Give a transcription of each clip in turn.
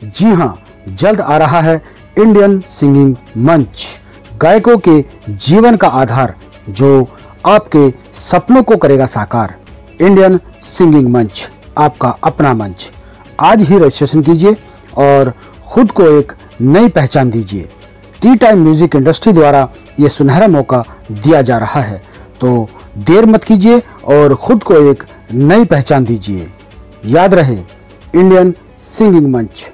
जी हाँ, जल्द आ रहा है इंडियन सिंगिंग मंच, गायकों के जीवन का आधार जो आपके सपनों को करेगा साकार। इंडियन सिंगिंग मंच, आपका अपना मंच। आज ही रजिस्ट्रेशन कीजिए और खुद को एक नई पहचान दीजिए। टी टाइम म्यूजिक इंडस्ट्री द्वारा ये सुनहरा मौका दिया जा रहा है, तो देर मत कीजिए और खुद को एक नई पहचान दीजिए। याद रहे, इंडियन सिंगिंग मंच।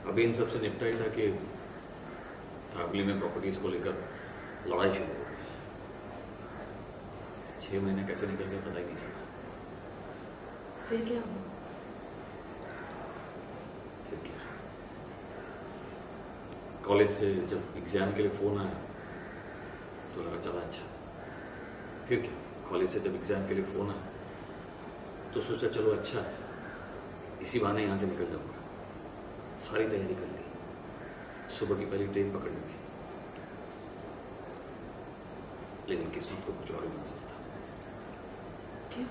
अभी इन सबसे निपटा ही था कि फैमिली में प्रॉपर्टीज को लेकर लड़ाई शुरू हो गई। 6 महीने कैसे निकल गए पता ही नहीं चला। फिर क्या हुआ? फिर क्या, कॉलेज से जब एग्जाम के लिए फोन आया तो लगा चला अच्छा। फिर क्या, कॉलेज से जब एग्जाम के लिए फोन आया तो सोचा चलो अच्छा है, इसी बहाने यहाँ से निकल जाऊंगा। सारी तैयारी कर ली, सुबह की पहली ट्रेन पकड़नी थी, लेकिन किस्मत को कुछ और ही मंजूर था। क्यों?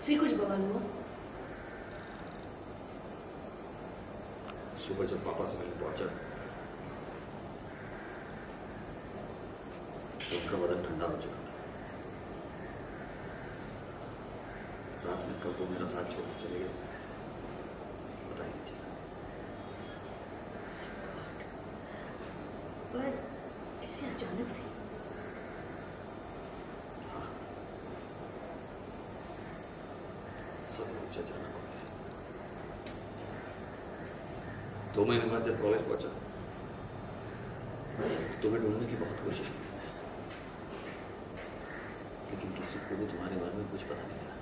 फिर कुछ बवाल हुआ? सुबह जब पापा से मिलने पहुंचा तो उनका बदन ठंडा हो चुका था। रात में कब वो मेरा साथ छोड़ चले गए पता ही नहीं चला। पर ऐसे अचानक से? हाँ, सब कुछ अचानक हो गया। 2 महीने बाद जब कॉलेज पहुंचा तुम्हें ढूंढने की बहुत कोशिश की थी, लेकिन किसी को भी तुम्हारे बारे में कुछ पता नहीं था।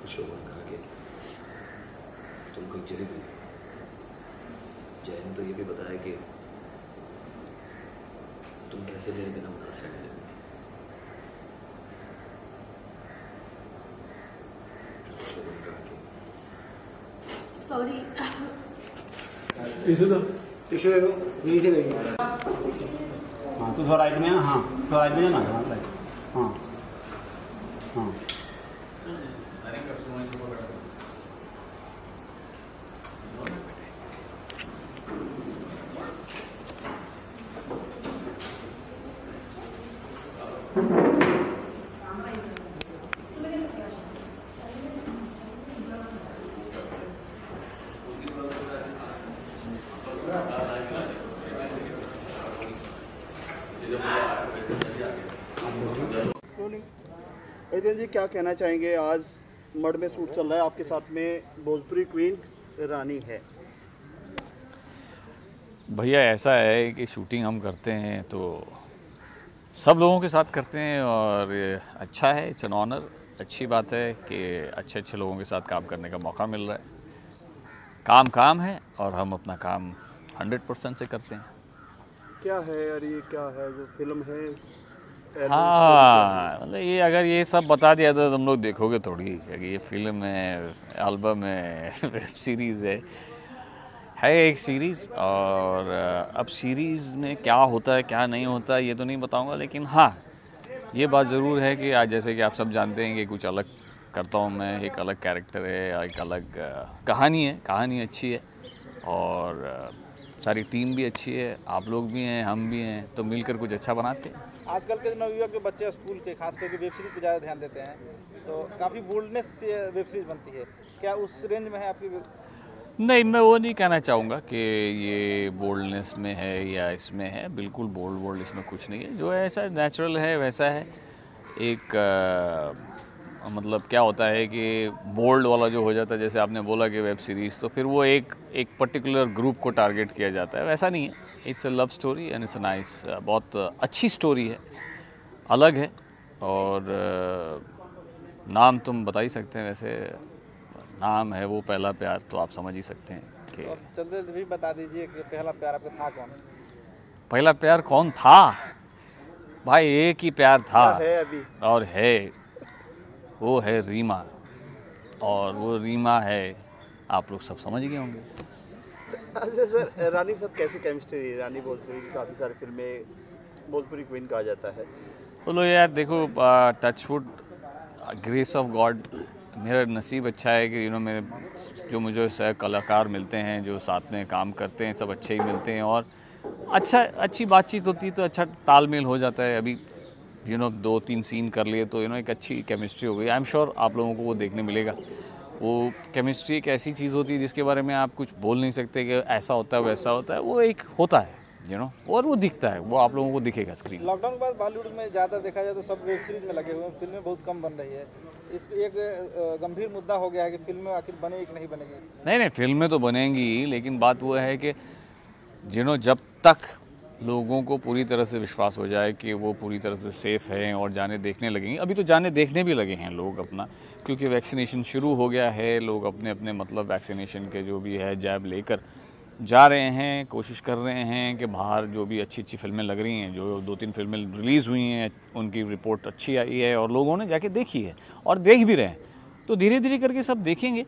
कुछ लोगों ने कहा कि तुम कोई चली गई। जय ने तो ये भी बताया कि तुम कैसे मेरे बिना उदास रहने लगी थी। लोगों ने कहा कि सॉरी। टिश्यू दे दो, यहीं से देंगे। हाँ, तो थोड़ा राइट में है ना। हाँ, थोड़ा राइट में है ना। हाँ, राइट। हाँ हाँ। एदेन जी, क्या कहना चाहेंगे? आज मड में शूट चल रहा है, आपके साथ में भोजपुरी क्वीन रानी है। भैया ऐसा है कि शूटिंग हम करते हैं तो सब लोगों के साथ करते हैं और अच्छा है, इट्स एन ऑनर। अच्छी बात है कि अच्छे अच्छे लोगों के साथ काम करने का मौका मिल रहा है। काम है और हम अपना काम 100% से करते हैं। क्या है यार, ये क्या है जो फिल्म है? हाँ, मतलब ये अगर ये सब बता दिया तो तुम लोग देखोगे थोड़ी कि ये फिल्म है, एल्बम है, वेब सीरीज़ है एक सीरीज़। और अब सीरीज़ में क्या होता है क्या नहीं होता है ये तो नहीं बताऊंगा, लेकिन हाँ ये बात ज़रूर है कि आज जैसे कि आप सब जानते हैं कि कुछ अलग करता हूँ मैं, एक अलग कैरेक्टर है, एक अलग कहानी है, कहानी अच्छी है और सारी टीम भी अच्छी है, आप लोग भी हैं, हम भी हैं, तो मिलकर कुछ अच्छा बनाते हैं। आजकल के नवयुवक जो बच्चे स्कूल के खास करके वेब सीरीज पर ज़्यादा ध्यान देते हैं, तो काफ़ी बोल्डनेस से वेब सीरीज बनती है, क्या उस रेंज में है आपकी? नहीं, मैं वो नहीं कहना चाहूँगा कि ये बोल्डनेस में है या इसमें है, बिल्कुल बोल्ड इसमें कुछ नहीं है, जो है ऐसा नेचुरल है वैसा है। एक मतलब क्या होता है कि बोल्ड वाला जो हो जाता है, जैसे आपने बोला कि वेब सीरीज़, तो फिर वो एक पर्टिकुलर ग्रुप को टारगेट किया जाता है, वैसा नहीं है। It's a love story and it's nice, बहुत अच्छी स्टोरी है, अलग है और नाम तुम बता ही सकते हैं, वैसे नाम है वो पहला प्यार, तो आप समझ ही सकते हैं कि चलते भी बता दीजिए कि पहला प्यार आपका था कौन? पहला प्यार कौन था भाई? एक ही प्यार था है अभी और है, वो है रीमा, और वो रीमा है, आप लोग सब समझ गए होंगे। अच्छा सर, रानी के साथ कैसी केमिस्ट्री है? रानी भोजपुरी की काफ़ी सारी फिल्में भोजपुरी क्वीन कहा जाता है। बोलो यार, देखो टचवुड, ग्रेस ऑफ गॉड, मेरा नसीब अच्छा है कि मेरे जो मुझे कलाकार मिलते हैं, जो साथ में काम करते हैं, सब अच्छे ही मिलते हैं और अच्छी बातचीत होती है तो अच्छा तालमेल हो जाता है। अभी 2-3 सीन कर लिए तो एक अच्छी केमिस्ट्री हो गई। आई एम श्योर आप लोगों को वो देखने मिलेगा। वो केमिस्ट्री एक ऐसी चीज़ होती है जिसके बारे में आप कुछ बोल नहीं सकते कि ऐसा होता है वैसा होता है, वो एक होता है और वो दिखता है, वो आप लोगों को दिखेगा स्क्रीन। लॉकडाउन के बाद बॉलीवुड में ज़्यादा देखा जाए तो सब वेब सीरीज में लगे हुए हैं, फिल्में बहुत कम बन रही है। इस पर एक गंभीर मुद्दा हो गया है कि फिल्में आखिर बनेगी कि नहीं बनेगी? नहीं, फिल्में तो बनेंगी, लेकिन बात वो है कि जब तक लोगों को पूरी तरह से विश्वास हो जाए कि वो पूरी तरह से सेफ़ हैं और जाने देखने लगेंगे। अभी तो जाने देखने भी लगे हैं लोग अपना, क्योंकि वैक्सीनेशन शुरू हो गया है। लोग अपने अपने मतलब वैक्सीनेशन के जो भी है जैब लेकर जा रहे हैं, कोशिश कर रहे हैं कि बाहर जो भी अच्छी अच्छी फिल्में लग रही हैं, जो 2-3 फिल्में रिलीज़ हुई हैं, उनकी रिपोर्ट अच्छी आई है और लोगों ने जाके देखी है और देख भी रहे हैं, तो धीरे धीरे करके सब देखेंगे।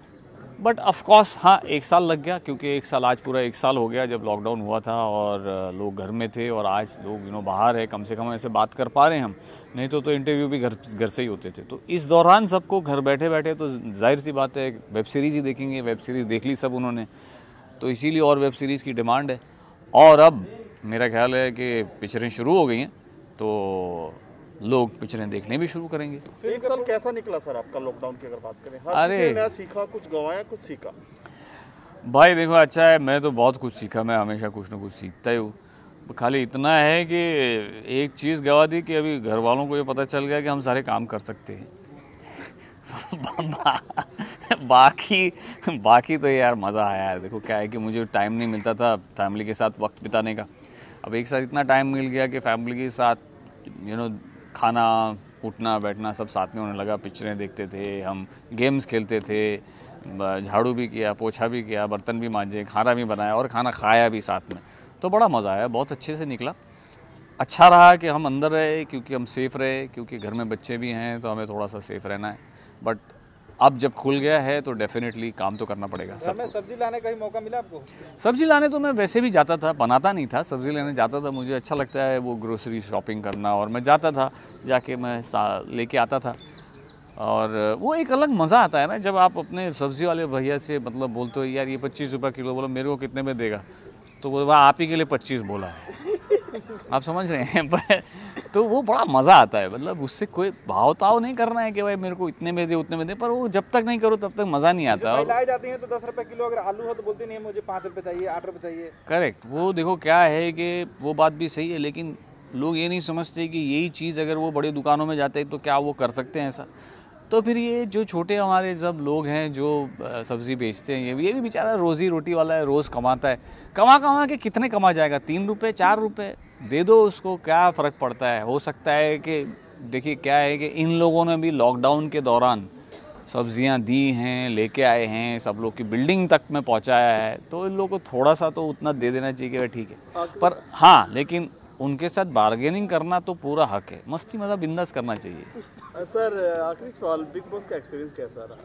बट ऑफ कोर्स हाँ, 1 साल लग गया, क्योंकि 1 साल, आज पूरा 1 साल हो गया जब लॉकडाउन हुआ था और लोग घर में थे, और आज लोग बाहर है, कम से कम ऐसे बात कर पा रहे हैं हम, नहीं तो इंटरव्यू भी घर से ही होते थे। तो इस दौरान सबको घर बैठे बैठे तो जाहिर सी बात है वेब सीरीज़ ही देखेंगे। वेब सीरीज़ देख ली सब उन्होंने, तो इसीलिए और वेब सीरीज़ की डिमांड है। और अब मेरा ख्याल है कि पिक्चरें शुरू हो गई हैं, तो लोग पिक्चरें देखने भी शुरू करेंगे। 1 साल कैसा निकला सर आपका लॉकडाउन की अगर बात करें? अरे किसी ने नया सीखा, कुछ गंवाया, कुछ सीखा? भाई देखो, अच्छा है, मैं तो बहुत कुछ सीखा, मैं हमेशा कुछ ना कुछ सीखता ही हूँ। खाली इतना है कि एक चीज़ गवा दी कि अभी घर वालों को ये पता चल गया कि हम सारे काम कर सकते हैं। बाकी तो यार मज़ा आया यार। देखो क्या है कि मुझे टाइम नहीं मिलता था फैमिली के साथ वक्त बिताने का। अब एक साथ इतना टाइम मिल गया कि फैमिली के साथ खाना, उठना बैठना सब साथ में होने लगा। पिक्चरें देखते थे हम, गेम्स खेलते थे, झाड़ू भी किया, पोछा भी किया, बर्तन भी मांजे, खाना भी बनाया और खाना खाया भी साथ में। तो बड़ा मज़ा आया, बहुत अच्छे से निकला। अच्छा रहा कि हम अंदर रहे, क्योंकि हम सेफ़ रहे, क्योंकि घर में बच्चे भी हैं तो हमें थोड़ा सा सेफ़ रहना है। बट अब जब खुल गया है तो डेफिनेटली काम तो करना पड़ेगा। घर में सब्जी लाने का ही मौका मिला आपको? सब्जी लाने तो मैं वैसे भी जाता था, बनाता नहीं था, सब्जी लेने जाता था। मुझे अच्छा लगता है वो ग्रोसरी शॉपिंग करना, और मैं जाता था, जाके मैं लेके आता था। और वो एक अलग मज़ा आता है ना, जब आप अपने सब्ज़ी वाले भैया से मतलब बोलते हो यार ये 25 रुपये किलो, बोलो मेरे को कितने में देगा, तो बोले भाई आप ही के लिए 25 बोला है। आप समझ रहे हैं? तो वो बड़ा मज़ा आता है, मतलब उससे कोई भाव ताव नहीं करना है कि भाई मेरे को इतने में दे उतने में दे, पर वो जब तक नहीं करो तब तक मज़ा नहीं आता। महिलाएं जाती हैं तो 10 रुपये किलो अगर आलू हो तो बोलती नहीं मुझे 5 रुपये चाहिए, 8 रुपये चाहिए। करेक्ट। वो देखो क्या है कि वो बात भी सही है, लेकिन लोग ये नहीं समझते कि यही चीज़ अगर वो बड़ी दुकानों में जाते हैं तो क्या वो कर सकते हैं ऐसा। तो फिर ये जो छोटे हमारे सब लोग हैं जो सब्ज़ी बेचते हैं, ये भी बेचारा रोज़ी रोटी वाला है, रोज़ कमाता है। कमा के कितने कमा जाएगा? 3 रुपये 4 रुपये दे दो उसको, क्या फ़र्क पड़ता है। हो सकता है कि देखिए क्या है कि इन लोगों ने भी लॉकडाउन के दौरान सब्जियां दी हैं, लेके आए हैं, सब लोग की बिल्डिंग तक में पहुंचाया है, तो इन लोगों को थोड़ा सा तो उतना दे देना चाहिए कि भाई ठीक है। पर हाँ, लेकिन उनके साथ बार्गेनिंग करना तो पूरा हक है, मस्ती मज़ा बिंदास करना चाहिए। सर आखिरी सवाल, बिग बॉस का एक्सपीरियंस कैसा रहा?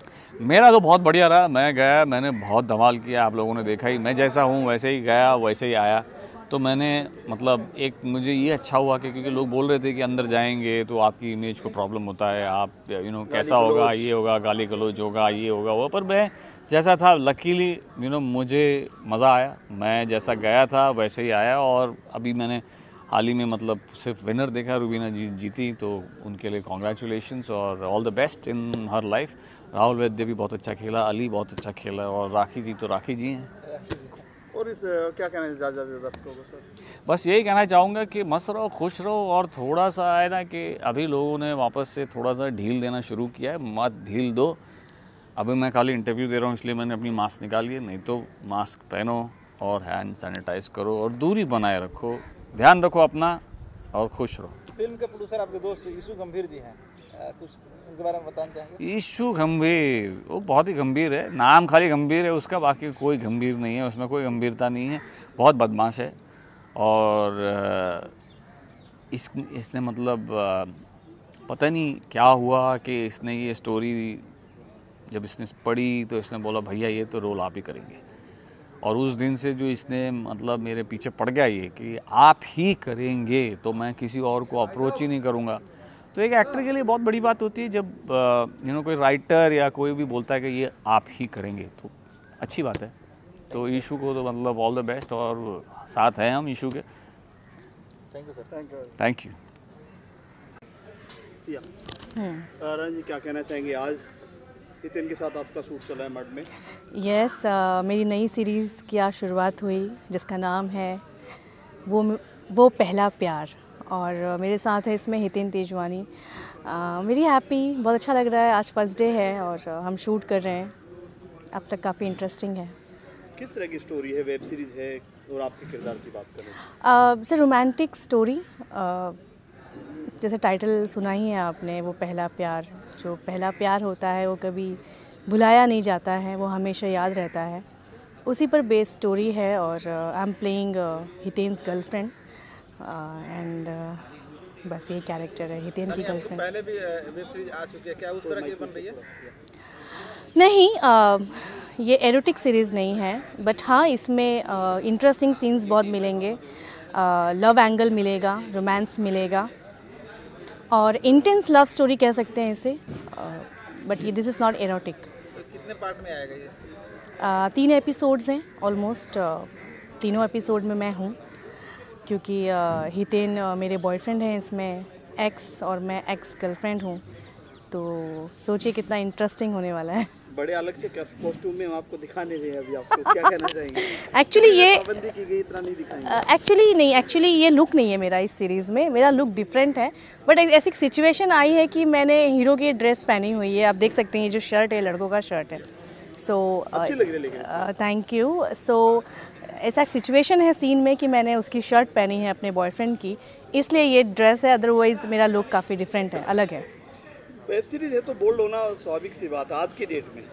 मेरा तो बहुत बढ़िया रहा। मैं गया, मैंने बहुत धमाल किया, आप लोगों ने देखा ही। मैं जैसा हूँ वैसे ही गया, वैसे ही आया। तो मैंने मतलब एक मुझे ये अच्छा हुआ कि क्योंकि लोग बोल रहे थे कि अंदर जाएंगे तो आपकी इमेज को प्रॉब्लम होता है, आप कैसा होगा, ये होगा, गाली गलौज होगा, ये होगा वो, पर मैं जैसा था लकीली मुझे मज़ा आया, मैं जैसा गया था वैसे ही आया। और अभी मैंने हाल ही में मतलब सिर्फ विनर देखा, रुबीना जीती, तो उनके लिए कॉन्ग्रेचुलेशंस और all the best in her life. Rahul Vaidya भी बहुत अच्छा खेला, अली बहुत अच्छा खेला और राखी जी तो राखी जी हैं। और इस क्या कहना है दर्शकों को सर? बस यही कहना चाहूँगा कि मस्त रहो, खुश रहो और थोड़ा सा है ना कि अभी लोगों ने वापस से थोड़ा सा ढील देना शुरू किया है, मत ढील दो। अभी मैं खाली इंटरव्यू दे रहा हूँ इसलिए मैंने अपनी मास्क निकाली है, नहीं तो मास्क पहनो और हैंड सैनिटाइज करो और दूरी बनाए रखो, ध्यान रखो अपना और खुश रहो। फिल्म के प्रोड्यूसर आपके दोस्त ईशू गंभीर जी हैं, कुछ उनके बारे में बताना चाहेंगे? ईशू गंभीर वो बहुत ही गंभीर है, नाम खाली गंभीर है उसका, बाकी कोई गंभीर नहीं है, उसमें कोई गंभीरता नहीं है, बहुत बदमाश है। और इसने मतलब पता नहीं क्या हुआ कि इसने ये स्टोरी जब इसने पढ़ी तो इसने बोला भैया ये तो रोल आप ही करेंगे, और उस दिन से जो इसने मतलब मेरे पीछे पड़ गया ये कि आप ही करेंगे, तो मैं किसी और को अप्रोच ही नहीं करूँगा। तो एक एक्टर के लिए बहुत बड़ी बात होती है जब कोई राइटर या कोई भी बोलता है कि ये आप ही करेंगे, तो अच्छी बात है। तो ईशू को तो मतलब ऑल द बेस्ट, और साथ हैं हम ईशू के। Thank you sir. Thank you. Rani ji क्या कहना चाहेंगे? आज हितेन के साथ आपका शूट चल रहा है मड में। यस, मेरी नई सीरीज़ की आज शुरुआत हुई जिसका नाम है वो पहला प्यार, और मेरे साथ है इसमें हितेन तेजवानी। वेरी हैप्पी, बहुत अच्छा लग रहा है। आज फर्स्ट डे है और हम शूट कर रहे हैं, अब तक काफ़ी इंटरेस्टिंग है। किस तरह की स्टोरी है? वेब सीरीज़ है और आपके किरदार की बात करें? सर रोमांटिक स्टोरी, जैसे टाइटल सुना ही है आपने, वो पहला प्यार। जो पहला प्यार होता है वो कभी भुलाया नहीं जाता है, वो हमेशा याद रहता है, उसी पर बेस्ड स्टोरी है। और I am playing Hiten's girlfriend and बस ये कैरेक्टर है, हितेन की गर्लफ्रेंड। पहले भी वेब सीरीज आ चुकी है, क्या उस तरह की बन रही है? नहीं, ये एरोटिक सीरीज़ नहीं है, बट हाँ इसमें इंटरेस्टिंग सीन्स बहुत मिलेंगे, लव एंगल मिलेगा, रोमांस मिलेगा और इंटेंस लव स्टोरी कह सकते हैं इसे, बट ये दिस इज़ नॉट एरोटिक। कितने पार्ट में आएगा ये? 3 एपिसोड्स हैं ऑलमोस्ट, तीनों एपिसोड में मैं हूँ, क्योंकि हितेन मेरे बॉयफ्रेंड हैं इसमें, एक्स, और मैं एक्स गर्लफ्रेंड हूँ, तो सोचिए कितना इंटरेस्टिंग होने वाला है। बड़े अलग से कॉस्ट्यूम में हम आपको दिखा नहीं रहे हैं अभी, आपको क्या कहना चाहेंगे? एक्चुअली ये पाबंदी की गई, इतना नहीं दिखाएंगे। एक्चुअली ये लुक नहीं है मेरा इस सीरीज़ में, मेरा लुक डिफरेंट है, बट ऐसी सिचुएशन आई है कि मैंने हीरो की ड्रेस पहनी हुई है, आप देख सकते हैं ये जो शर्ट है लड़कों का शर्ट है, सो अच्छी लग रही है। Thank you. सो ऐसा सिचुएशन है सीन में कि मैंने उसकी शर्ट पहनी है अपने बॉयफ्रेंड की, इसलिए ये ड्रेस है, अदरवाइज़ मेरा लुक काफ़ी डिफरेंट है, अलग है। वेब सीरीज है तो बोल्ड होना स्वाभाविक सी बात है आज की डेट में,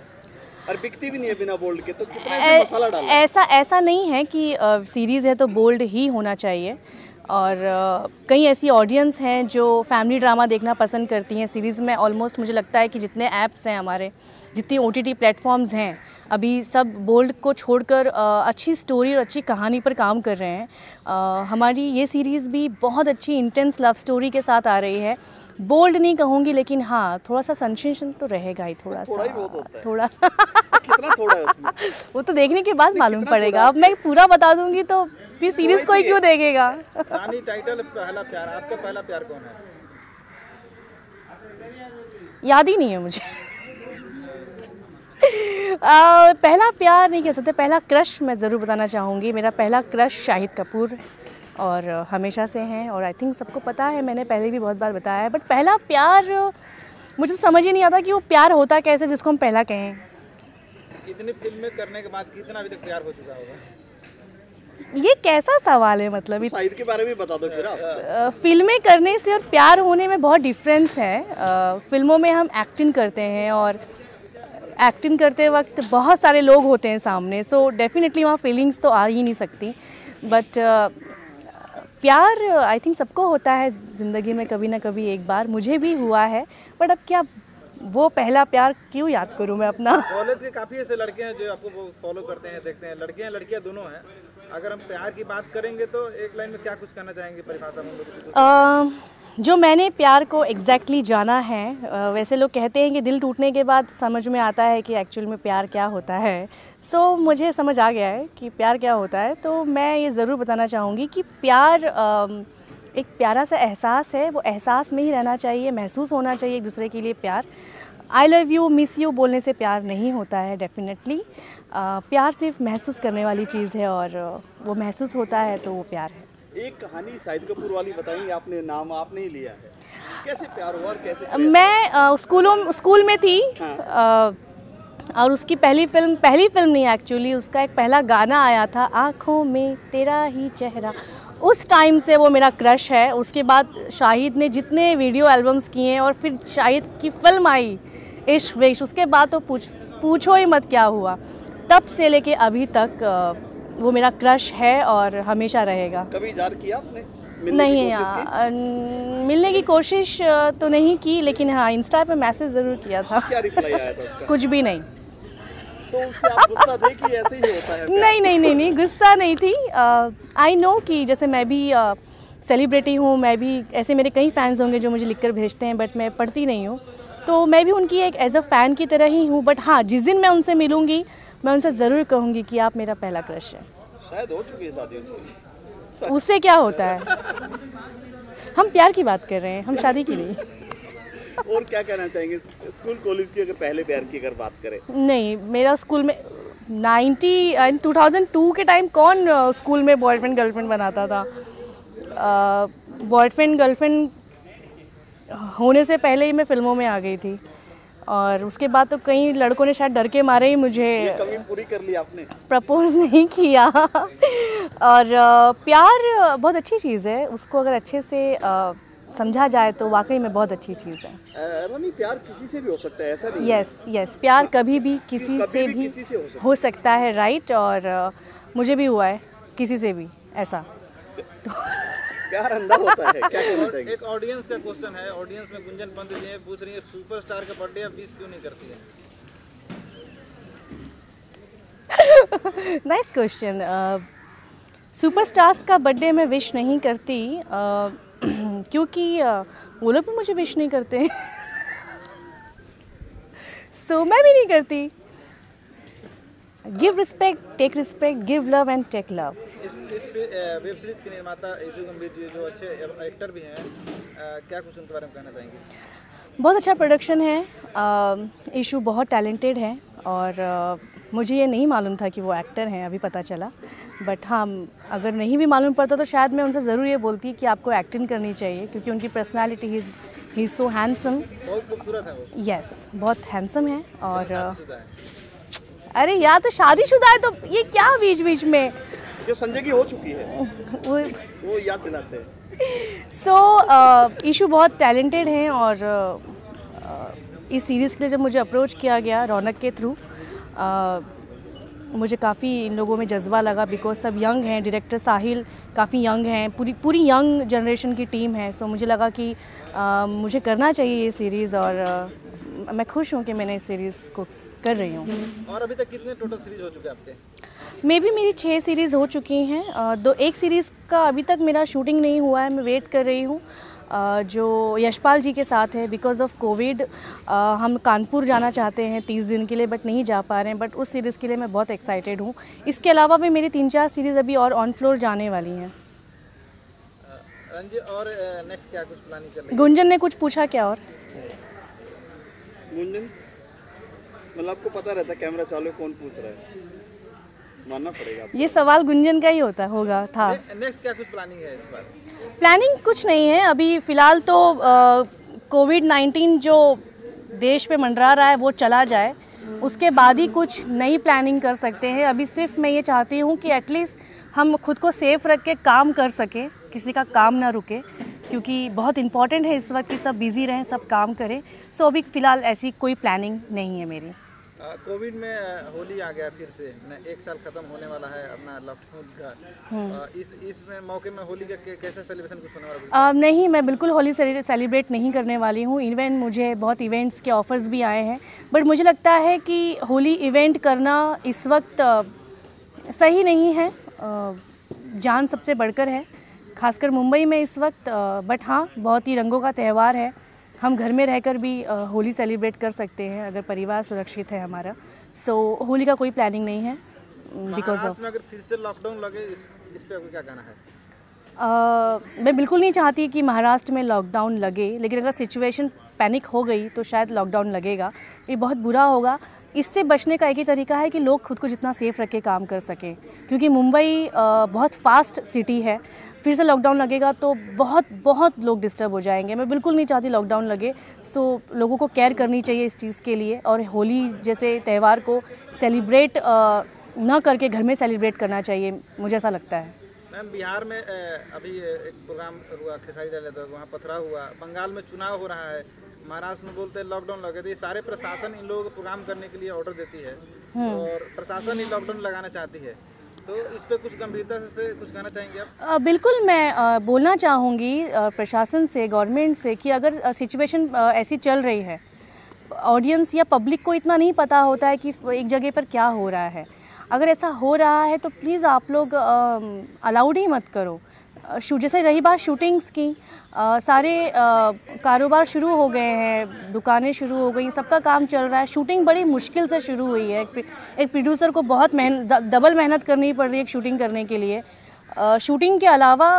और बिकती भी नहीं है बिना बोल्ड के, तो कितना ऐसे मसाला डाला? ऐसा नहीं है कि सीरीज़ है तो बोल्ड ही होना चाहिए, और कई ऐसी ऑडियंस हैं जो फैमिली ड्रामा देखना पसंद करती हैं। सीरीज़ में ऑलमोस्ट मुझे लगता है कि जितने ऐप्स हैं हमारे, जितनी OTT प्लेटफॉर्म्स हैं, अभी सब बोल्ड को छोड़कर अच्छी स्टोरी और अच्छी कहानी पर काम कर रहे हैं। हमारी ये सीरीज़ भी बहुत अच्छी इंटेंस लव स्टोरी के साथ आ रही है। बोल्ड नहीं कहूँगी, लेकिन हाँ थोड़ा सा सेंसेशन तो रहेगा ही, थोड़ा थोड़ा ही सा, बहुत होता है। थोड़ा कितना थोड़ा है उसमें? वो तो देखने के बाद मालूम पड़ेगा। अब मैं पूरा बता दूंगी तो फिर सीरीज कोई क्यों देखेगा। रानी टाइटल पहला प्यार, आपका पहला प्यार कौन है? याद ही नहीं है मुझे। पहला प्यार नहीं कह सकते, पहला क्रश मैं ज़रूर बताना चाहूँगी। मेरा पहला क्रश शाहिद कपूर और हमेशा से हैं, और आई थिंक सबको पता है, मैंने पहले भी बहुत बार बताया है, बट पहला प्यार मुझे समझ ही नहीं आता कि वो प्यार होता कैसे जिसको हम पहला कहें। इतनी फिल्में करने के बाद कितना अभी तक प्यार हो चुका होगा? ये कैसा सवाल है, मतलब शाहिद के बारे में बता दो फिर आप। फिल्में करने से और प्यार होने में बहुत डिफरेंस है। फिल्मों में हम एक्टिंग करते हैं और एक्टिंग करते वक्त बहुत सारे लोग होते हैं सामने, सो डेफिनेटली वहाँ फीलिंग्स तो आ ही नहीं सकती, बट प्यार आई थिंक सबको होता है ज़िंदगी में कभी ना कभी एक बार, मुझे भी हुआ है, बट अब क्या वो पहला प्यार क्यों याद करूँ मैं अपना। कॉलेज के काफ़ी ऐसे लड़के हैं जो आपको फॉलो करते हैं, देखते हैं, लड़कियां लड़कियां दोनों हैं। अगर हम प्यार की बात करेंगे तो एक लाइन में क्या कुछ कहना चाहेंगे परिभाषा में हम लोग की? जो मैंने प्यार को एग्जैक्टली जाना है, वैसे लोग कहते हैं कि दिल टूटने के बाद समझ में आता है कि एक्चुअल में प्यार क्या होता है। सो मुझे समझ आ गया है कि प्यार क्या होता है। तो मैं ये ज़रूर बताना चाहूँगी कि प्यार एक प्यारा सा एहसास है, वो एहसास में ही रहना चाहिए, महसूस होना चाहिए एक दूसरे के लिए प्यार। आई लव यू, मिस यू बोलने से प्यार नहीं होता है डेफिनेटली। प्यार सिर्फ महसूस करने वाली चीज़ है और वो महसूस होता है तो वो प्यार है। एक कहानी शाहिद कपूर वाली बताएंगे, आपने नाम आपने ही लिया है, कैसे प्यार हुआ और कैसे? मैं स्कूल में थी। हाँ। और उसकी पहली फिल्म नहीं एक्चुअली, उसका एक पहला गाना आया था, आँखों में तेरा ही चेहरा। उस टाइम से वो मेरा क्रश है। उसके बाद शाहिद ने जितने वीडियो एल्बम्स किए हैं और फिर शाहिद की फिल्म आई इश्क विश्क, उसके बाद तो पूछो ही मत क्या हुआ। तब से लेके अभी तक वो मेरा क्रश है और हमेशा रहेगा। कभी इज़हार किया आपने? नहीं यार, मिलने की कोशिश तो नहीं की, लेकिन हाँ इंस्टा पे मैसेज ज़रूर किया था। क्या रिप्लाई आया था उसका? कुछ भी नहीं। तो उससे आप गुस्सा थे कि ऐसे ही होता है? नहीं, गुस्सा नहीं थी। आई नो कि जैसे मैं भी सेलिब्रिटी हूँ, मैं भी ऐसे मेरे कई फैंस होंगे जो मुझे लिखकर भेजते हैं, बट मैं पढ़ती नहीं हूँ, तो मैं भी उनकी एक एज अ फ़ैन की तरह ही हूँ। बट हाँ, जिस दिन मैं उनसे मिलूँगी मैं उनसे ज़रूर कहूँगी कि आप मेरा पहला क्रश है। शायद हो चुकी है शादी उसकी। उससे क्या होता है? हम प्यार की बात कर रहे हैं, हम शादी की नहीं। और क्या कहना चाहेंगे स्कूल कॉलेज की, अगर पहले प्यार की अगर बात करें? नहीं, मेरा स्कूल में 2002 के टाइम कौन स्कूल में बॉयफ्रेंड गर्लफ्रेंड बनाता था? बॉयफ्रेंड गर्लफ्रेंड होने से पहले ही मैं फिल्मों में आ गई थी और उसके बाद तो कई लड़कों ने शायद डर के मारे ही मुझे कमी पूरी कर ली आपने, प्रपोज नहीं किया। और प्यार बहुत अच्छी चीज़ है, उसको अगर अच्छे से समझा जाए तो वाकई में बहुत अच्छी चीज़ है। रानी, प्यार किसी से भी हो सकता है, ऐसा नहीं? यस, प्यार कभी भी किसी से भी हो सकता है, राइट। और मुझे भी हुआ है किसी से भी ऐसा। प्यार अंधा होता है, क्या कहना चाहिए? एक ऑडियंस का क्वेश्चन है, ऑडियंस में गुंजन पंत जी हैं, पूछ रही है सुपरस्टार का बर्थडे आप विश क्यों नहीं करती है? Nice question. सुपरस्टार्स का बर्थडे मैं विश नहीं करती क्योंकि वो लोग भी मुझे विश नहीं करते। सो मैं भी नहीं करती। Give respect, take respect, give love and take love. इस वेब सीरीज के निर्माता यशु गंभीर जी जो अच्छे एक्टर भी हैं, क्या कुछ उनके बारे में कहना चाहेंगे? बहुत अच्छा प्रोडक्शन है। यशु बहुत टैलेंटेड है और मुझे ये नहीं मालूम था कि वो एक्टर हैं, अभी पता चला। बट हाँ, अगर नहीं भी मालूम पड़ता तो शायद मैं उनसे ज़रूर ये बोलती कि आपको एक्टिंग करनी चाहिए, क्योंकि उनकी personality he is so handsome. बहुत खूबसूरत है वो। यस, बहुत हैंडसम है। और अरे यार, तो शादीशुदा है तो ये क्या बीच बीच में? जो संजय की हो चुकी है वो याद दिलाते हैं। सो यशु बहुत टैलेंटेड हैं और इस सीरीज़ के लिए जब मुझे अप्रोच किया गया रौनक के थ्रू, मुझे काफ़ी इन लोगों में जज्बा लगा, बिकॉज सब यंग हैं। डायरेक्टर साहिल काफ़ी यंग हैं, पूरी यंग जनरेशन की टीम है। सो मुझे लगा कि मुझे करना चाहिए ये सीरीज़ और मैं खुश हूँ कि मैंने इस सीरीज़ को कर रही हूँ। और अभी तक कितने टोटल सीरीज हो चुके हैं आपके? मे भी मेरी 6 सीरीज़ हो चुकी हैं। एक सीरीज़ का अभी तक मेरा शूटिंग नहीं हुआ है, मैं वेट कर रही हूँ, जो यशपाल जी के साथ है। बिकॉज़ ऑफ कोविड हम कानपुर जाना चाहते हैं 30 दिन के लिए, बट नहीं जा पा रहे हैं। बट उस सीरीज़ के लिए मैं बहुत एक्साइटेड हूँ। इसके अलावा भी मेरी 3-4 सीरीज़ अभी और ऑन फ्लोर जाने वाली हैं। रंजी, और नेक्स्ट क्या कुछ प्लानिंग चल रही है? गुंजन ने कुछ पूछा क्या? और गुंजन, मतलब आपको पता रहता है कैमरा चालू कौन पूछ रहा है, मानना पड़ेगा आपको। ये सवाल गुंजन का ही था। नेक्स्ट क्या कुछ प्लानिंग है इस बार? प्लानिंग कुछ नहीं है अभी फ़िलहाल तो। कोविड-19 जो देश पे मंडरा रहा है वो चला जाए, उसके बाद ही कुछ नई प्लानिंग कर सकते हैं। अभी सिर्फ मैं ये चाहती हूँ कि एटलीस्ट हम खुद को सेफ रख के काम कर सकें, किसी का काम ना रुके, क्योंकि बहुत इम्पॉर्टेंट है इस वक्त कि सब बिज़ी रहें, सब काम करें। सो अभी फ़िलहाल ऐसी कोई प्लानिंग नहीं है मेरी। कोविड में होली आ गया फिर से, एक साल खत्म होने वाला है अपना लॉकडाउन का। इसमें मौके में होली का कैसा सेलिब्रेशन कुछ होने वाला है? नहीं, मैं बिल्कुल होली सेलिब्रेट नहीं करने वाली हूँ। इवन मुझे बहुत इवेंट्स के ऑफर्स भी आए हैं, बट मुझे लगता है कि होली इवेंट करना इस वक्त सही नहीं है। जान सबसे बढ़कर है, खासकर मुंबई में इस वक्त। बट हाँ, बहुत ही रंगों का त्यौहार है। हम घर में रहकर भी होली सेलिब्रेट कर सकते हैं अगर परिवार सुरक्षित है हमारा। सो होली का कोई प्लानिंग नहीं है बिकॉज ऑफ। अगर फिर से लॉकडाउन लगे इस पे आपको क्या कहना है? मैं बिल्कुल नहीं चाहती कि महाराष्ट्र में लॉकडाउन लगे, लेकिन अगर सिचुएशन पैनिक हो गई तो शायद लॉकडाउन लगेगा। ये बहुत बुरा होगा। इससे बचने का एक ही तरीका है कि लोग खुद को जितना सेफ़ रख के काम कर सकें, क्योंकि मुंबई बहुत फास्ट सिटी है। फिर से लॉकडाउन लगेगा तो बहुत लोग डिस्टर्ब हो जाएंगे। मैं बिल्कुल नहीं चाहती लॉकडाउन लगे। सो लोगों को केयर करनी चाहिए इस चीज़ के लिए, और होली जैसे त्यौहार को सेलिब्रेट ना करके घर में सेलिब्रेट करना चाहिए, मुझे ऐसा लगता है। मैम, बिहार में अभी एक प्रोग्राम हुआ, खेसारी लाल यादव, वहाँ पथराव हुआ। बंगाल में चुनाव हो रहा है, महाराष्ट्र में बोलते हैं लॉकडाउन लगे। तो ये सारे प्रशासन इन लोगों को प्रोग्राम करने के लिए ऑर्डर देती है और प्रशासन ही लॉकडाउन लगाना चाहती है। तो इस पे कुछ गंभीरता से कुछ कहना चाहेंगे आप? बिल्कुल, मैं बोलना चाहूँगी प्रशासन से, गवर्नमेंट से, कि अगर सिचुएशन ऐसी चल रही है, ऑडियंस या पब्लिक को इतना नहीं पता होता है कि एक जगह पर क्या हो रहा है। अगर ऐसा हो रहा है तो प्लीज़ आप लोग अलाउड ही मत करो। जैसे रही बात शूटिंग्स की, सारे कारोबार शुरू हो गए हैं, दुकानें शुरू हो गई, सबका काम चल रहा है। शूटिंग बड़ी मुश्किल से शुरू हुई है। एक प्रोड्यूसर को बहुत डबल मेहनत करनी पड़ रही है शूटिंग करने के लिए। शूटिंग के अलावा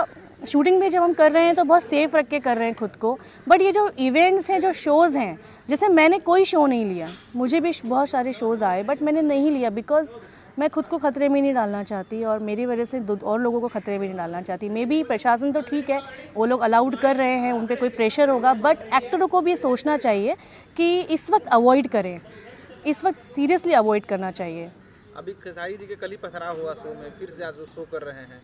शूटिंग भी जब हम कर रहे हैं तो बहुत सेफ रख के कर रहे हैं खुद को। बट ये जो इवेंट्स हैं, जो शोज़ हैं, जैसे मैंने कोई शो नहीं लिया, मुझे भी बहुत सारे शोज़ आए बट मैंने नहीं लिया बिकॉज़ मैं खुद को खतरे में नहीं डालना चाहती और मेरी वजह से और लोगों को खतरे में नहीं डालना चाहती। मे बी प्रशासन तो ठीक है, वो लोग अलाउड कर रहे हैं, उन पे कोई प्रेशर होगा, बट एक्टरों को भी सोचना चाहिए कि इस वक्त अवॉइड करें, इस वक्त सीरियसली अवॉइड करना चाहिए। अभी खेसारी जी के कल ही पथराव हुआ शो में, फिर से आज वो शो कर रहे हैं।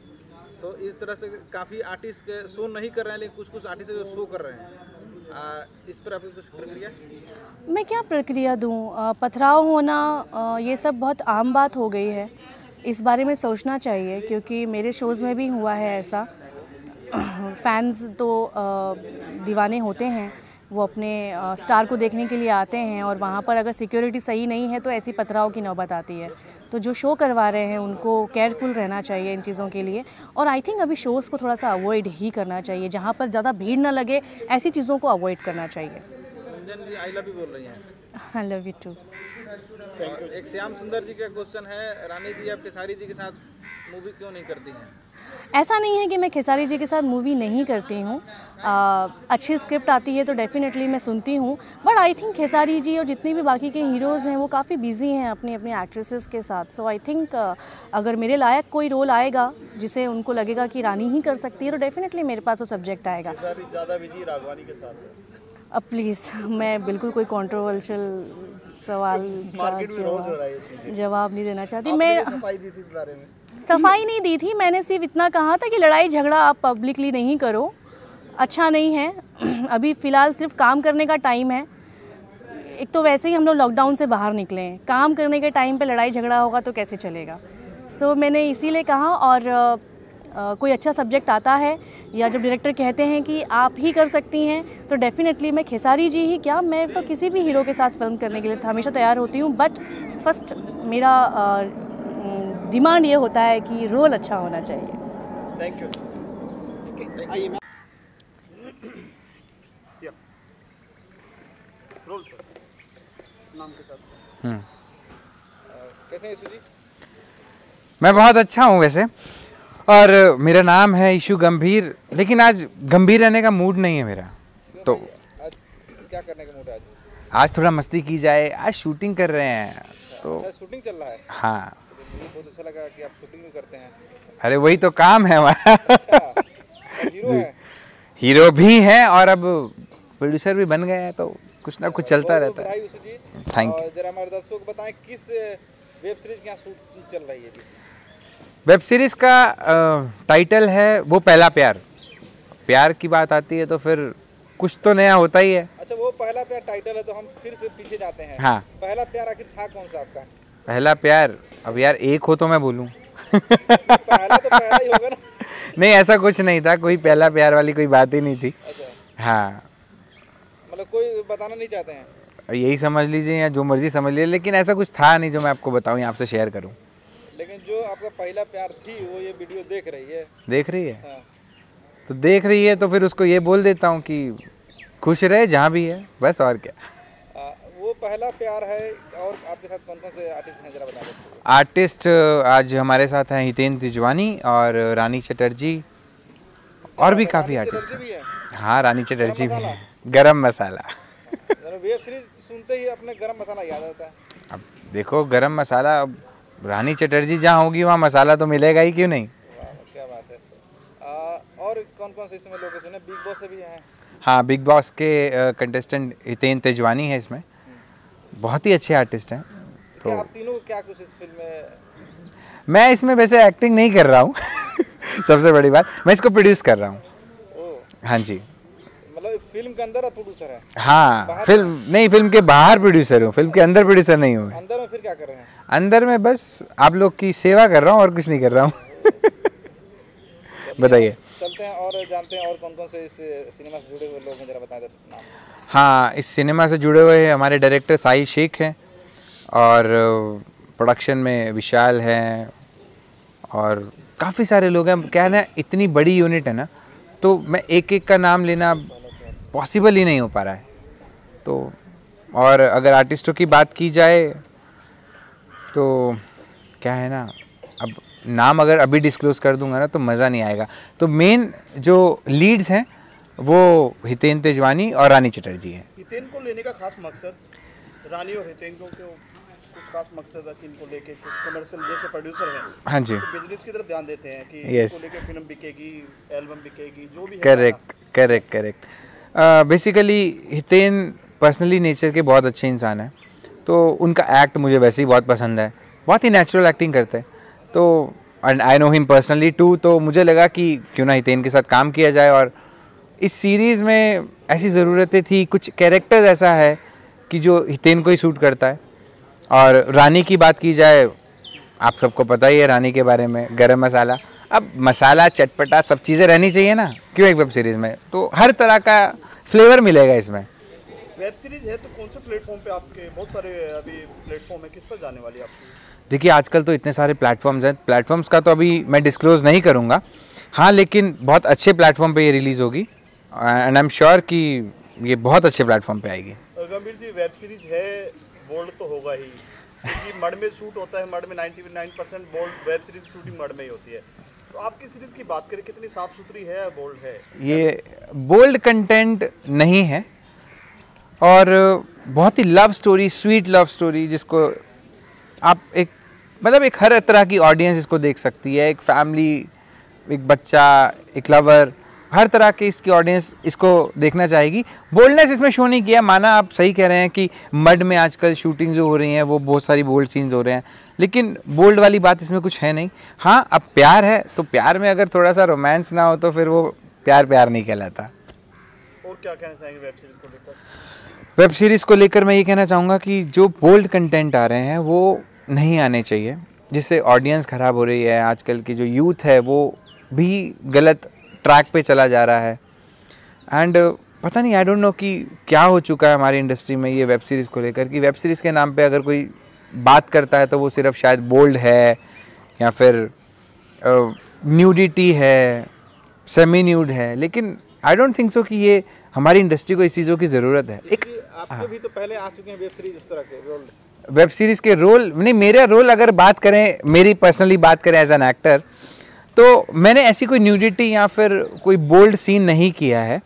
तो इस तरह से काफ़ी आर्टिस्ट के शो नहीं कर रहे हैं, लेकिन कुछ आर्टिस्ट जो शो कर रहे हैं, इस पर आपकी कुछ प्रक्रिया? मैं क्या प्रक्रिया दूँ? पथराव होना ये सब बहुत आम बात हो गई है। इस बारे में सोचना चाहिए, क्योंकि मेरे शोज़ में भी हुआ है ऐसा। फैंस तो दीवाने होते हैं, वो अपने स्टार को देखने के लिए आते हैं और वहाँ पर अगर सिक्योरिटी सही नहीं है तो ऐसी पथराव की नौबत आती है। तो जो शो करवा रहे हैं उनको केयरफुल रहना चाहिए इन चीज़ों के लिए। और आई थिंक अभी शोज़ को थोड़ा सा अवॉइड ही करना चाहिए, जहाँ पर ज़्यादा भीड़ ना लगे, ऐसी चीज़ों को अवॉइड करना चाहिए। Ranjan ji I love you बोल रही हैं। I love you too. एक श्याम सुंदर जी का क्वेश्चन है, रानी जी आप खेसारी जी के साथ मूवी क्यों नहीं करती हैं? ऐसा नहीं है कि मैं खेसारी जी के साथ मूवी नहीं करती हूँ। अच्छी स्क्रिप्ट आती है तो डेफिनेटली मैं सुनती हूँ, but I think Khesari ji और जितने भी बाकी के हीरोज़ हैं वो काफ़ी बिजी हैं अपनी अपनी एक्ट्रेसेस के साथ। सो आई थिंक अगर मेरे लायक कोई रोल आएगा जिसे उनको लगेगा कि रानी ही कर सकती है तो डेफिनेटली मेरे पास वो सब्जेक्ट आएगा। ज़्यादा बिजी राघवानी के साथ? अब प्लीज़, मैं बिल्कुल कोई कंट्रोवर्शियल सवाल का जवाब नहीं देना चाहती। मैं सफाई दी थी इस बारे में? सफाई नहीं दी थी, मैंने सिर्फ इतना कहा था कि लड़ाई झगड़ा आप पब्लिकली नहीं करो, अच्छा नहीं है। अभी फ़िलहाल सिर्फ काम करने का टाइम है। एक तो वैसे ही हम लोग लॉकडाउन से बाहर निकले हैं, काम करने के टाइम पे लड़ाई झगड़ा होगा तो कैसे चलेगा। सो मैंने इसीलिए कहा। और कोई अच्छा सब्जेक्ट आता है या जब डायरेक्टर कहते हैं कि आप ही कर सकती हैं तो डेफिनेटली मैं खेसारी जी ही क्या, मैं तो किसी भी हीरो के साथ फिल्म करने के लिए हमेशा तैयार होती हूँ। बट फर्स्ट मेरा डिमांड ये होता है कि रोल अच्छा होना चाहिए। Thank you. आइए मैम। रोल सर नाम के साथ। कैसे हैं यीशु जी? मैं बहुत अच्छा हूँ वैसे, और मेरा नाम है ईशु गंभीर, लेकिन आज गंभीर रहने का मूड नहीं है मेरा। तो आज क्या करने का मूड है? आज थोड़ा मस्ती की जाए, आज शूटिंग कर रहे हैं तो। शूटिंग चल रहा है? हाँ। मुझे बहुत अच्छा लगा कि आप शूटिंग भी करते हैं। अरे वही तो काम है हमारा। हीरो है? हीरो भी हैं और अब प्रोड्यूसर भी बन गए हैं, तो कुछ ना कुछ चलता रहता है। Thank you. जरा हमारे दर्शकों को बताएं किस वेब सीरीज की यहाँ शूट चल रही है जी? वेब सीरीज का टाइटल है वो पहला प्यार। प्यार की बात आती है तो फिर कुछ तो नया होता ही है। अच्छा, वो पहला प्यार टाइटल है तो हम फिर से पीछे जाते हैं। हाँ, पहला प्यार आखिर था कौन सा आपका? पहला प्यार, अब यार एक हो तो मैं बोलूं। पहला तो पहला ही होगा ना। नहीं, ऐसा कुछ नहीं था, कोई पहला प्यार वाली कोई बात ही नहीं थी। अच्छा, हाँ, मतलब कोई बताना नहीं चाहते हैं? यही समझ लीजिए या जो मर्जी समझ लीजिए, लेकिन ऐसा कुछ था नहीं जो मैं आपको बताऊं या आपसे शेयर करूं। लेकिन जो आपका पहला प्यार थी वो ये वीडियो देख रही है। देख रही है? हाँ। तो देख रही है तो फिर उसको ये बोल देता हूँ कि खुश रहे जहाँ भी है, बस और क्या। वो पहला प्यार है। और आपके साथ कौन कौन से आर्टिस्ट हैं जरा बता दीजिए। आर्टिस्ट आज हमारे साथ हैं हितेन तिजवानी और रानी चटर्जी, और भी काफ़ी आर्टिस्ट भी है। हैं। हाँ, रानी चटर्जी भी है। गरम मसाला। वेब सीरीज सुनते ही अपने गरम मसाला याद आता है। अब देखो, गरम मसाला, अब रानी चटर्जी जहाँ होगी वहाँ मसाला तो मिलेगा ही, क्यों नहीं। क्या बात है। और कौन कौन से इसमें लोग सुने? बिग बॉस से भी हैं? हाँ, बिग बॉस के कंटेस्टेंट हितेन तिजवानी है इसमें, बहुत ही अच्छे आर्टिस्ट हैं। तो आप तीनों क्या कुछ इस फिल्म में? मैं इसमें वैसे एक्टिंग नहीं कर रहा हूँ सबसे बड़ी बात, मैं इसको प्रोड्यूस कर रहा हूँ। हाँ जी, मतलब फिल्म के अंदर प्रोड्यूसर है? हाँ, फिल्म नहीं, फिल्म के बाहर प्रोड्यूसर हूँ, फिल्म के अंदर प्रोड्यूसर नहीं हूँ। अंदर में फिर क्या कर रहे हैं? अंदर में बस आप लोग की सेवा कर रहा हूँ और कुछ नहीं कर रहा हूँ बताइए। चलते हैं और जानते हैं और कौन कौन से इस सिनेमा से जुड़े हुए लोग हैं, जरा बता दें नाम। हाँ, इस सिनेमा से जुड़े हुए हमारे डायरेक्टर साहिल शेख हैं, और प्रोडक्शन में विशाल हैं, और काफ़ी सारे लोग हैं। क्या है ना, इतनी बड़ी यूनिट है ना, तो मैं एक एक का नाम लेना पॉसिबल ही नहीं हो पा रहा है। तो और अगर आर्टिस्टों की बात की जाए तो क्या है ना, अब नाम अगर अभी डिस्क्लोज़ कर दूंगा ना तो मज़ा नहीं आएगा। तो मेन जो लीड्स हैं वो हितेन तेजवानी और रानी चटर्जी हैं। हितेन को लेने का खास मकसद, रानी और हितेन को क्यों कुछ खास मकसद है कि इनको लेके कुछ कमर्शियल जैसे प्रोड्यूसर हैं? हाँ जी, तो बिजनेस की तरफ ध्यान देते हैं कि Yes. इनको लेके फिल्म बिकेगी, एल्बम बिकेगी, जो भी है। Correct. Basically Hiten personally nature के बहुत अच्छे इंसान हैं, तो उनका एक्ट मुझे वैसे ही बहुत पसंद है, बहुत ही नेचुरल एक्टिंग करते हैं। तो and I know him personally too, तो मुझे लगा कि क्यों ना हितेन के साथ काम किया जाए। और इस सीरीज़ में ऐसी ज़रूरतें थी, कुछ कैरेक्टर्स ऐसा है कि जो हितेन को ही सूट करता है। और रानी की बात की जाए, आप सबको पता ही है रानी के बारे में, गरम मसाला। अब मसाला चटपटा सब चीज़ें रहनी चाहिए ना, क्यों एक वेब सीरीज़ में, तो हर तरह का फ्लेवर मिलेगा इसमें। वेब सीरीज है तो कौन से प्लेटफॉर्म पे आपके? बहुत सारे अभी प्लेटफॉर्म है, किस पर जाने वाली है आपकी? देखिए, आजकल तो इतने सारे प्लेटफॉर्म्स हैं, प्लेटफॉर्म्स का तो अभी मैं डिस्क्लोज़ नहीं करूँगा। हाँ, लेकिन बहुत अच्छे प्लेटफॉर्म पे ये रिलीज़ होगी, एंड आई एम श्योर कि ये बहुत अच्छे प्लेटफॉर्म पे आएगी। गंभीर जी, वेब सीरीज है, बोल्ड तो होगा ही, क्योंकि मड में शूट होता है। मड में 99% bold web series shooting mud में ही होती है। तो आपकी सीरीज की बात करें, कितनी साफ सुथरी है या बोल्ड है? ये बोल्ड कंटेंट नहीं है, और बहुत ही love story, sweet love story, जिसको आप एक मतलब एक हर तरह की ऑडियंस इसको देख सकती है। एक फैमिली, एक बच्चा, एक लवर, हर तरह के इसकी ऑडियंस इसको देखना चाहेगी। बोल्डनेस इसमें शो नहीं किया, माना आप सही कह रहे हैं कि मड में आजकल शूटिंग जो हो रही हैं वो बहुत सारी बोल्ड सीन्स हो रहे हैं, लेकिन बोल्ड वाली बात इसमें कुछ है नहीं। हाँ, अब प्यार है तो प्यार में अगर थोड़ा सा रोमांस ना हो तो फिर वो प्यार नहीं कहलाता। और क्या कहना चाहेंगे वेब सीरीज को लेकर? वेब सीरीज़ को लेकर मैं ये कहना चाहूँगा कि जो बोल्ड कंटेंट आ रहे हैं वो नहीं आने चाहिए, जिससे ऑडियंस ख़राब हो रही है। आजकल की जो यूथ है वो भी गलत ट्रैक पे चला जा रहा है, एंड पता नहीं, आई डोंट नो कि क्या हो चुका है हमारी इंडस्ट्री में ये वेब सीरीज़ को लेकर, कि वेब सीरीज़ के नाम पे अगर कोई बात करता है तो वो सिर्फ शायद बोल्ड है या फिर न्यूडिटी है, सेमी न्यूड है, लेकिन आई डोंट थिंक सो कि ये हमारी इंडस्ट्री को इस चीज़ों की ज़रूरत है। एक आपके भी तो पहले आ चुके हैं वेब सीरीज इस तरह के रोल। वेब सीरीज़ के रोल नहीं, मेरा रोल अगर बात करें, मेरी पर्सनली बात करें एज एन एक्टर, तो मैंने ऐसी कोई न्यूडिटी या फिर कोई बोल्ड सीन नहीं किया है।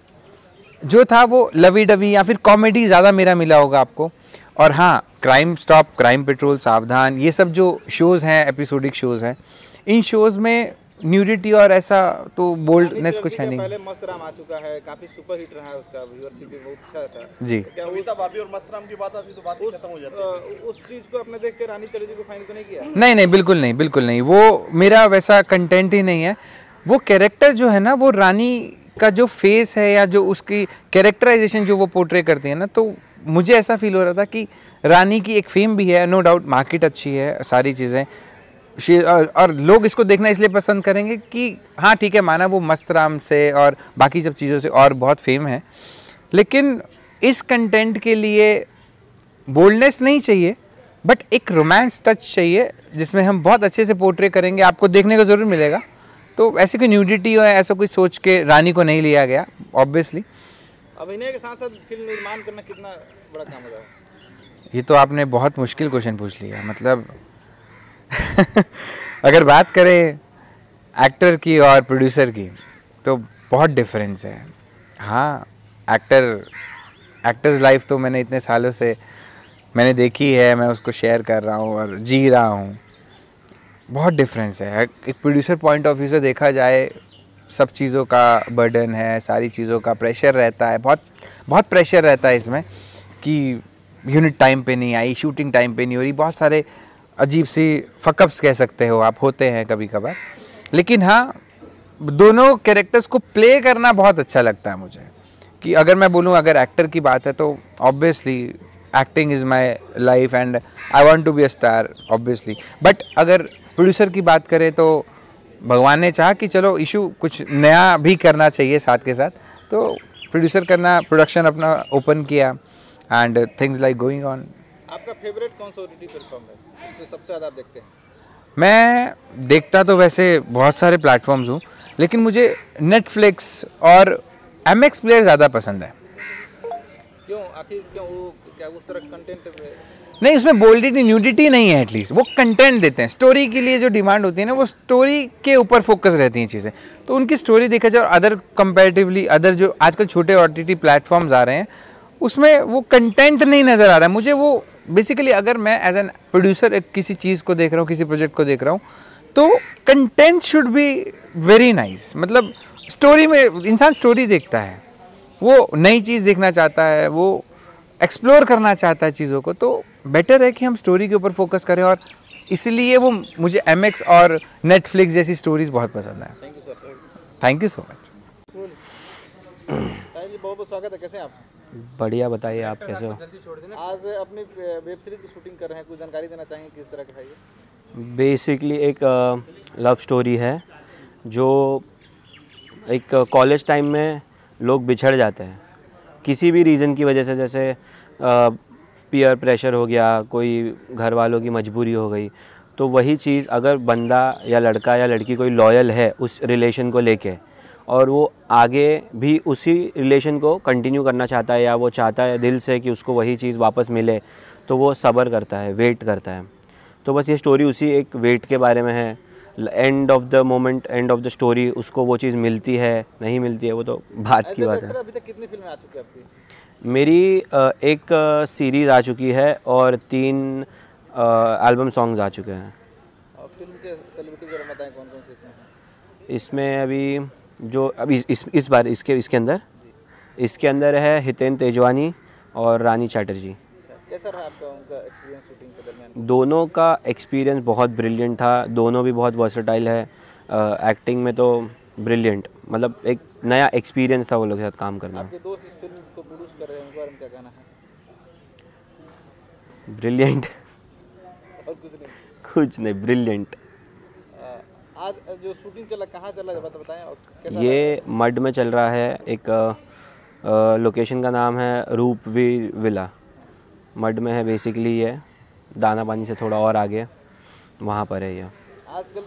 जो था वो लवी डवी या फिर कॉमेडी ज़्यादा मेरा मिला होगा आपको। और हाँ, क्राइम स्टॉप, क्राइम पेट्रोल, सावधान, ये सब जो शोज़ हैं, एपिसोडिक शोज़ हैं, इन शोज़ में न्यूडिटी और ऐसा तो बोल्डनेस कुछ है नहीं। पहले मस्त राम आ चुका है, काफी सुपर हिट रहा है, उसका व्यूअरशिप भी बहुत अच्छा था जी। क्या कविता भाभी और मस्त राम की बात आती तो बात ही खत्म हो जाती है। उस चीज को आपने देख के रानी चटर्जी को फाइन तो नहीं किया? नहीं, बिल्कुल नहीं, वो मेरा वैसा कंटेंट ही नहीं है। वो कैरेक्टर जो है ना, वो रानी का जो फेस है या जो उसकी कैरेक्टराइजेशन जो वो पोर्ट्रे करती है ना, तो मुझे ऐसा फील हो रहा था कि रानी की एक फेम भी है, नो डाउट मार्केट अच्छी है, सारी चीज़ें और लोग इसको देखना इसलिए पसंद करेंगे कि हाँ ठीक है, माना वो मस्त राम से और बाकी सब चीज़ों से और बहुत फेम है, लेकिन इस कंटेंट के लिए बोल्डनेस नहीं चाहिए, बट एक रोमांस टच चाहिए जिसमें हम बहुत अच्छे से पोर्ट्रे करेंगे, आपको देखने को ज़रूर मिलेगा। तो ऐसी कोई न्यूडिटी हो ऐसा कोई सोच के रानी को नहीं लिया गया। ऑब्वियसली अभिनय के साथ साथ फिल्म निर्माण करना कितना बड़ा काम होता है? ये तो आपने बहुत मुश्किल क्वेश्चन पूछ लिया, मतलब अगर बात करें एक्टर की और प्रोड्यूसर की तो बहुत डिफरेंस है। हाँ, एक्टर्स लाइफ तो मैंने इतने सालों से मैंने देखी है, मैं उसको शेयर कर रहा हूँ और जी रहा हूँ। बहुत डिफरेंस है। एक प्रोड्यूसर पॉइंट ऑफ व्यू से देखा जाए, सब चीज़ों का बर्डन है, सारी चीज़ों का प्रेशर रहता है, बहुत बहुत प्रेशर रहता है इसमें कि यूनिट टाइम पे नहीं आई, शूटिंग टाइम पे नहीं हो रही, बहुत सारे अजीब सी फकअप्स कह सकते हो आप, होते हैं कभी कभार। लेकिन हाँ, दोनों कैरेक्टर्स को प्ले करना बहुत अच्छा लगता है मुझे। कि अगर मैं बोलूँ, अगर एक्टर की बात है तो obviously acting is my life and I want to be a star obviously. But अगर प्रोड्यूसर की बात करें तो भगवान ने चाहा कि चलो इशू कुछ नया भी करना चाहिए साथ के साथ, तो प्रोड्यूसर करना, प्रोडक्शन अपना ओपन किया and things like going on. आपका फेवरेट कौन सा ओटीटी प्लेटफॉर्म है जो सबसे ज़्यादा आप देखते हैं? मैं देखता तो वैसे बहुत सारे प्लेटफॉर्म्स हूँ, लेकिन मुझे नेटफ्लिक्स और MX प्लेयर ज़्यादा पसंद है। क्यों? आखिर क्यों? वो क्या उस तरह कंटेंट नहीं, उसमें बोल्डिटी न्यूडिटी नहीं है, एटलीस्ट वो कंटेंट देते हैं। स्टोरी के लिए जो डिमांड होती है ना, वो स्टोरी के ऊपर फोकस रहती हैं चीज़ें। तो उनकी स्टोरी देखा जाए और अदर कंपैरेटिवली अदर जो आजकल छोटे OTT प्लेटफॉर्म्स आ रहे हैं, उसमें वो कंटेंट नहीं नज़र आ रहा है मुझे। वो बेसिकली अगर मैं एज एन प्रोड्यूसर किसी चीज़ को देख रहा हूँ, किसी प्रोजेक्ट को देख रहा हूँ, तो content should be very nice. मतलब स्टोरी में इंसान स्टोरी देखता है, वो नई चीज़ देखना चाहता है, वो एक्सप्लोर करना चाहता है चीज़ों को, तो बेटर है कि हम स्टोरी के ऊपर फोकस करें। और इसलिए वो मुझे MX और नेटफ्लिक्स जैसी स्टोरीज बहुत पसंद है। Thank you sir. Thank you so much. जी बहुत बहुत स्वागत है, कैसे हैं आप? बढ़िया, बताइए आप कैसे हो? आज अपनी वेब सीरीज की शूटिंग कर रहे हैं, कुछ जानकारी देना चाहेंगे किस तरह का है ये? बेसिकली एक लव स्टोरी है जो एक कॉलेज टाइम में लोग बिछड़ जाते हैं किसी भी रीज़न की वजह से, जैसे पीयर प्रेशर हो गया, कोई घर वालों की मजबूरी हो गई। तो वही चीज़ अगर बंदा या लड़का या लड़की कोई लॉयल है उस रिलेशन को लेके और वो आगे भी उसी रिलेशन को कंटिन्यू करना चाहता है या वो चाहता है दिल से कि उसको वही चीज़ वापस मिले, तो वो सब्र करता है, वेट करता है। तो बस ये स्टोरी उसी एक वेट के बारे में है। End of the moment, end of the story उसको वो चीज़ मिलती है नहीं मिलती है, वो तो बात की बात है। अभी तक कितनी फिल्में आ चुकी है आपकी? मेरी एक सीरीज़ आ चुकी है और 3 एल्बम सॉन्ग्स आ चुके हैं। और फिल्म के सेलिब्रिटी जरा बताएं कौन कौन से इसमें हैं? इसमें अभी जो अभी इस बार इसके अंदर है हितेन तेजवानी और रानी चैटर्जी। कैसा रहा आपका उनका एक्सपीरियंस शूटिंग के दरमियान? दोनों का एक्सपीरियंस बहुत ब्रिलियंट था, दोनों भी बहुत वर्सेटाइल है। एक्टिंग में तो ब्रिलियंट, मतलब एक नया एक्सपीरियंस था वो लोग के साथ काम करना। आपके दोस्त इस फिल्म को प्रोड्यूस कर रहे हैं, उनके बारे में क्या कहना है? ब्रिलियंट। और कुछ नहीं? कुछ नहीं, ब्रिलियंट। आज जो शूटिंग चला कहाँ चला है बताएं? और कैसा ये मड में चल रहा है। एक लोकेशन का नाम है रूपवी विला, मड में है बेसिकली। ये दाना पानी से थोड़ा और आगे वहाँ पर है। ये आजकल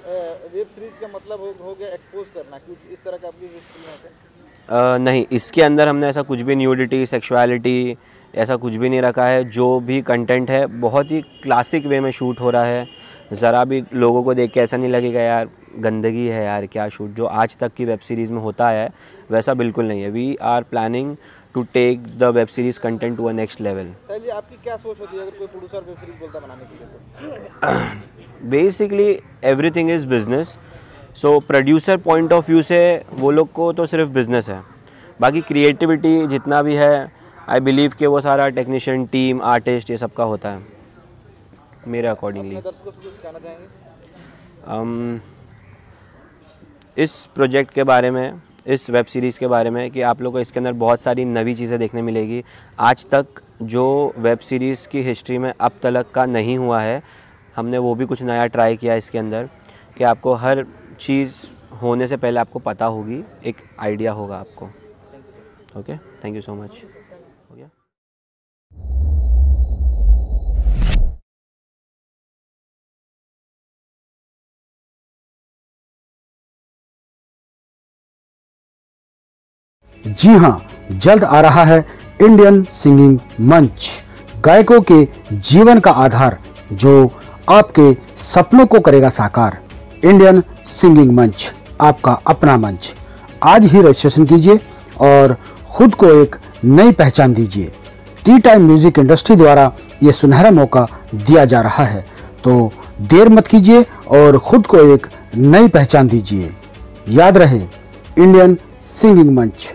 वेब सीरीज का मतलब हो गया एक्सपोज करना, कुछ इस तरह का आपकी फिल्म है? नहीं, इसके अंदर हमने ऐसा कुछ भी न्यूडिटी, सेक्सुअलिटी ऐसा कुछ भी नहीं रखा है। जो भी कंटेंट है बहुत ही क्लासिक वे में शूट हो रहा है। ज़रा भी लोगों को देख के ऐसा नहीं लगेगा यार गंदगी है यार क्या शूट, जो आज तक की वेब सीरीज़ में होता है वैसा बिल्कुल नहीं है। We are planning to take the web series content to a next level. चलिए, आपकी क्या सोच होती है अगर कोई प्रोड्यूसर वेब सीरीज बोलता बनाने के लिए? Basically everything is business. So producer point of view से वो लोग को तो सिर्फ बिजनेस है, बाकी क्रिएटिविटी जितना भी है आई बिलीव कि वो सारा टेक्नीशियन टीम, आर्टिस्ट, ये सब का होता है मेरे अकॉर्डिंगली। दर्शकों को कुछ कहना चाहेंगे? इस प्रोजेक्ट के बारे में इस वेब सीरीज़ के बारे में कि आप लोगों को इसके अंदर बहुत सारी नवी चीज़ें देखने मिलेगी। आज तक जो वेब सीरीज़ की हिस्ट्री में अब तक का नहीं हुआ है, हमने वो भी कुछ नया ट्राई किया इसके अंदर कि आपको हर चीज़ होने से पहले आपको पता होगी, एक आइडिया होगा आपको। Okay, thank you so much. हो गया। जी हाँ, जल्द आ रहा है इंडियन सिंगिंग मंच, गायकों के जीवन का आधार जो आपके सपनों को करेगा साकार। इंडियन सिंगिंग मंच, आपका अपना मंच। आज ही रजिस्ट्रेशन कीजिए और खुद को एक नई पहचान दीजिए। टी टाइम म्यूजिक इंडस्ट्री द्वारा ये सुनहरा मौका दिया जा रहा है, तो देर मत कीजिए और खुद को एक नई पहचान दीजिए। याद रहे, इंडियन सिंगिंग मंच।